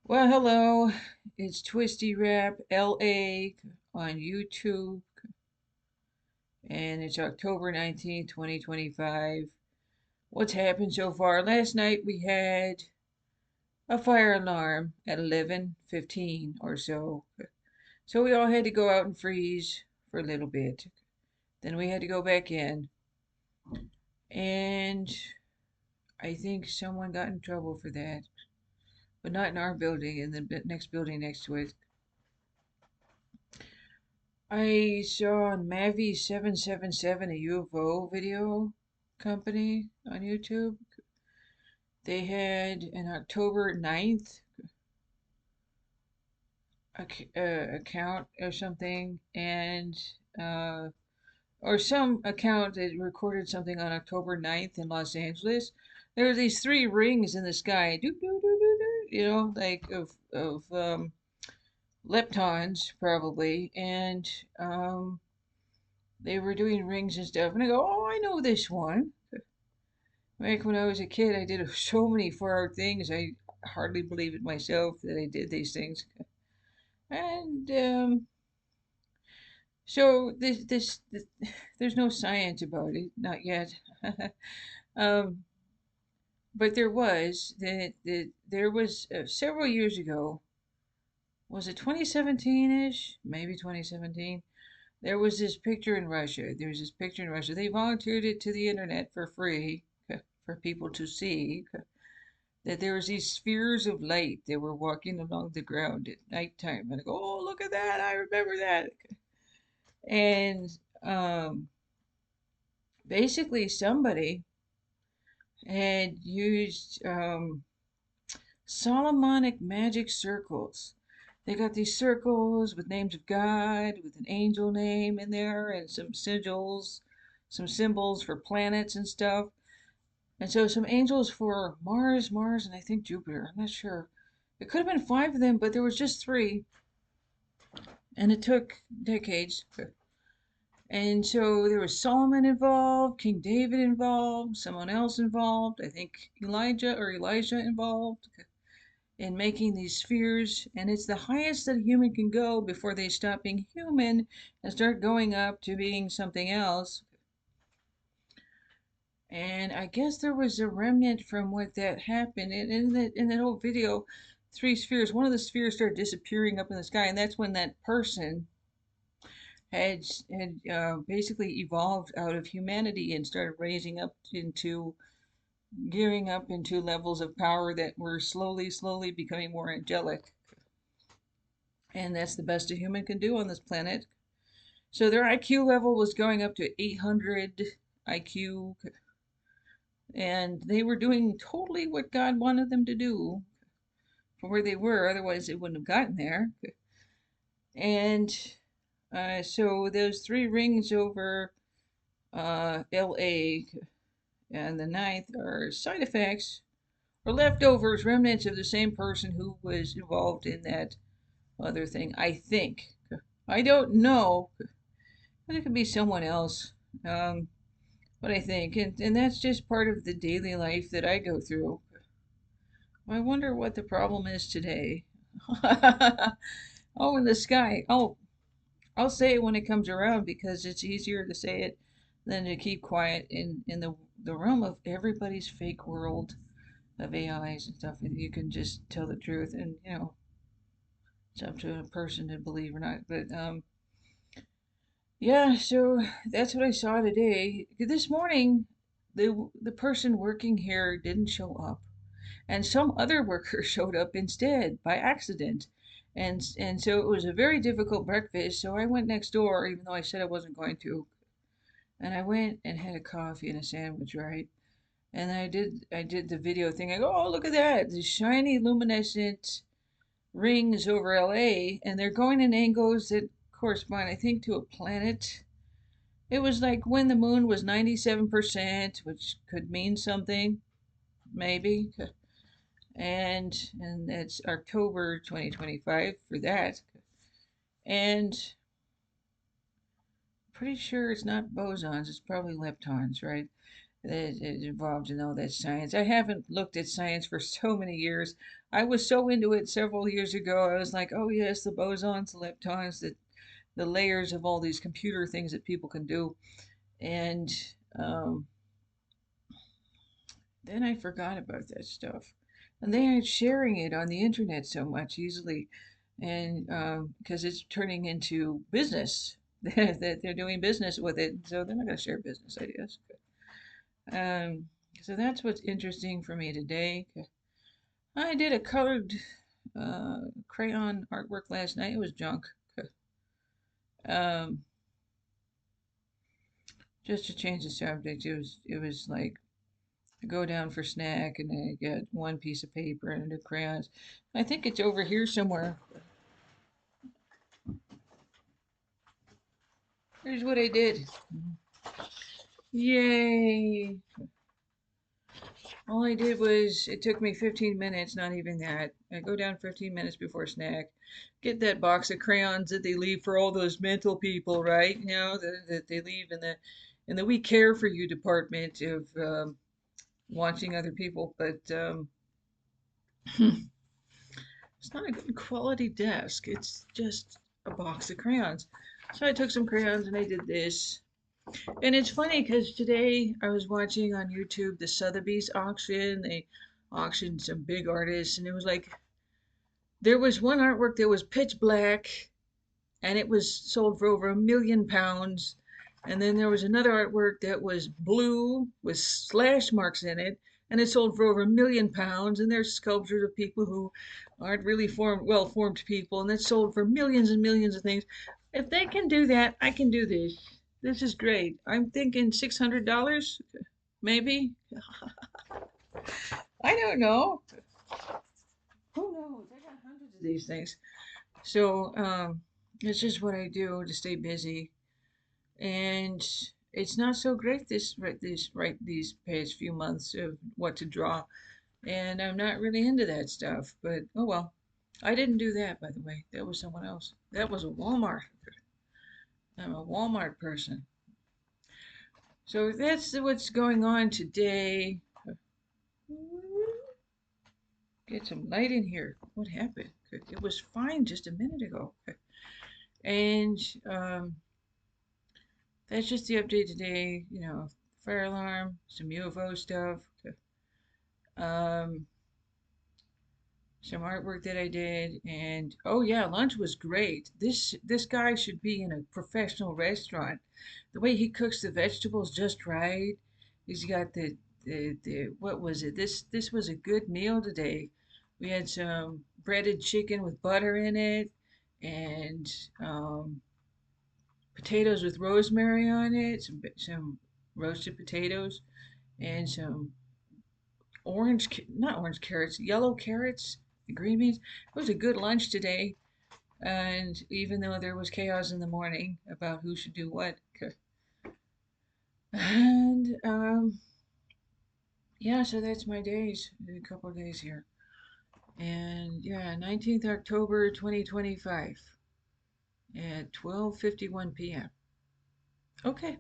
Well, hello. It's Twisty Rap LA on YouTube, and it's October 19th, 2025. What's happened so far? Last night we had a fire alarm at 11:15 or so. So we all had to go out and freeze for a little bit. Then we had to go back in, and I think someone got in trouble for that, but not in our building, in the next building next to it. I saw on Mavi777, a UFO video company on YouTube. They had an October 9th account or something, and uh, or some account that recorded something on October 9th in Los Angeles. There were these three rings in the sky, doo, doo, doo, doo, doo, like of leptons probably, and they were doing rings and stuff. And I go, oh, I know this one. Back when I was a kid, I did so many 4-hour things. I hardly believe it myself that I did these things. And so there's no science about it, not yet. um, but there was several years ago. Was it 2017-ish? Maybe 2017. There was this picture in Russia. There's this picture in Russia. They volunteered it to the internet for free for people to see. That there was these spheres of light that were walking along the ground at nighttime. And I go, oh, look at that! I remember that. And um, basically, somebody had used Solomonic magic circles. They got these circles with names of God, with an angel name in there, and some symbols for planets and stuff. And so some angels for Mars, and I think Jupiter. I'm not sure. It could have been five of them, but there was just three, and it took decades. And so there was Solomon involved, King David involved, someone else involved, I think Elijah or Elijah involved in making these spheres. And it's the highest that a human can go before they stop being human and start going up to being something else. And I guess there was a remnant from what that happened. And in that whole video, three spheres, one of the spheres started disappearing up in the sky, and that's when that person had basically evolved out of humanity and started raising up into gearing up into levels of power that were slowly becoming more angelic. And that's the best a human can do on this planet. So their IQ level was going up to 800 IQ, and they were doing totally what God wanted them to do for where they were, otherwise they wouldn't have gotten there. And so those three rings over LA and the ninth are side effects or leftovers, remnants of the same person who was involved in that other thing, I think. I don't know, but it could be someone else. Um, what I think, and that's just part of the daily life that I go through. I wonder what the problem is today. Oh, in the sky. Oh, I'll say it when it comes around because it's easier to say it than to keep quiet in the realm of everybody's fake world of AIs and stuff. And you can just tell the truth, and it's up to a person to believe or not. But yeah, so that's what I saw today. This morning, the person working here didn't show up, and some other worker showed up instead by accident. And so it was a very difficult breakfast. So I went next door, even though I said I wasn't going to. And I went and had a coffee and a sandwich, right? And I did the video thing. I go, oh, look at that, the shiny luminescent rings over LA, and they're going in angles that correspond, I think, to a planet. It was like when the moon was 97%, which could mean something, maybe. And it's October 2025 for that. And pretty sure it's not bosons, it's probably leptons, right? That is involved in all that science. I haven't looked at science for so many years. I was so into it several years ago. I was like, oh yes, the bosons, the leptons, the layers of all these computer things that people can do. And um, then I forgot about that stuff. And they aren't sharing it on the internet so much easily. And because it's turning into business, that they're doing business with it. So they're not going to share business ideas. Um, so that's what's interesting for me today. I did a colored crayon artwork last night. It was junk. Um, just to change the subject, it was like I go down for snack and I get one piece of paper and the crayons. I think it's over here somewhere. Here's what I did. Yay! All I did was, it took me 15 minutes, not even that. I go down 15 minutes before snack, get that box of crayons that they leave for all those mental people, right? You know, that they leave in the we care for you department of watching other people. But it's not a good quality desk. It's just a box of crayons. So I took some crayons and I did this. And it's funny because today I was watching on YouTube the Sotheby's auction. They auctioned some big artists, and it was like there was one artwork that was pitch black, and it was sold for over £1 million. And then there was another artwork that was blue with slash marks in it, and it sold for over £1 million. And there's sculptures of people who aren't really well formed people, and it's sold for millions and millions of things. If they can do that, I can do this. This is great. I'm thinking $600, maybe. I don't know. Who knows? I got hundreds of these things. So it's just what I do to stay busy, and it's not so great these past few months of what to draw, and I'm not really into that stuff. But oh well. I didn't do that, by the way. That was someone else. That was a Walmart. I'm a Walmart person. So that's what's going on today. Get some light in here. What happened? It was fine just a minute ago. And um, that's just the update today. You know, fire alarm, some UFO stuff, um, some artwork that I did, and oh yeah, lunch was great. This guy should be in a professional restaurant. The way he cooks the vegetables just right. He's got the what was it? This was a good meal today. We had some breaded chicken with butter in it, and potatoes with rosemary on it, some roasted potatoes, and some not orange carrots, yellow carrots, green beans. It was a good lunch today, and even though there was chaos in the morning about who should do what, and yeah, so that's my days, a couple of days here, and yeah, 19th October 2025 at 12:51 p.m. Okay.